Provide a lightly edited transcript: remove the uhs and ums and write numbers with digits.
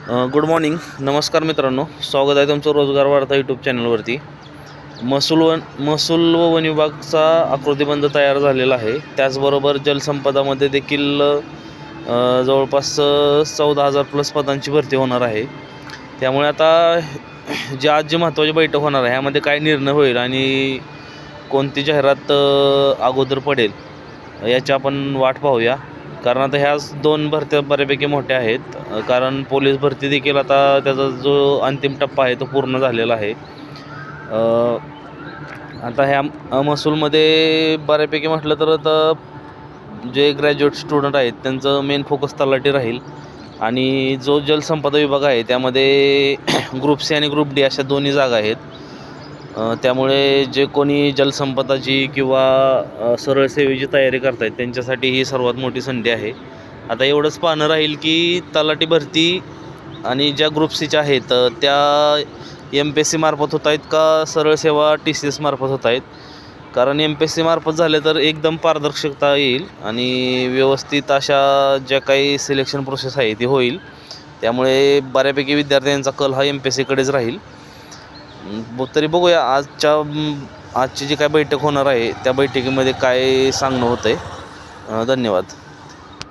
Good morning. नमस्कार मित्रांनो, स्वागत आहे तुमचं रोजगार वार्ता यूट्यूब चॅनलवरती. महसूल व वन विभागाचा आकृतीबंध तयार झालेला आहे. त्याचबरोबर जलसंपदामध्ये देखील जवळपास 14,000 प्लस पदांची भरती होणार आहे. त्यामुळे आता आज जी महत्त्वाची बैठक होणार आहे ह्यामध्ये काय निर्णय होईल आणि कोणती जाहिरात अगोदर पडेल याची आपण वाट पाहूया. कारण आता ह्याच दोन भरत्या बऱ्यापैकी मोठ्या आहेत. कारण पोलीस भरती देखील आता त्याचा जो अंतिम टप्पा आहे तो पूर्ण झालेला आहे. आता ह्या महसूलमध्ये बऱ्यापैकी म्हटलं तर आता जे ग्रॅज्युएट स्टुडंट आहेत त्यांचं मेन फोकस तलाठी राहील. आणि जो जलसंपदा विभाग आहे त्यामध्ये ग्रुप सी आणि ग्रुप डी अशा दोन्ही जागा आहेत. त्यामुळे जे कोणी जलसंपदाची किंवा सरळ सेवेची तयारी करत आहेत त्यांच्यासाठी ही सर्वात मोठी संधी आहे. आता एवढंच पाहणं राहील की तलाठी भरती आणि ज्या ग्रुप सीच्या आहेत त्या MPSC मार्फत होत आहेत का सरळ सेवा TCS मार्फत होत आहेत. कारण MPSC मार्फत झाले तर एकदम पारदर्शकता येईल आणि व्यवस्थित अशा ज्या काही सिलेक्शन प्रोसेस आहे ती होईल. त्यामुळे बऱ्यापैकी विद्यार्थ्यांचा कल हा MPSCकडेच राहील. तरी बघूया आजची जी काय बैठक होणार आहे त्या बैठकीमध्ये काय सांगणं होतं आहे. धन्यवाद.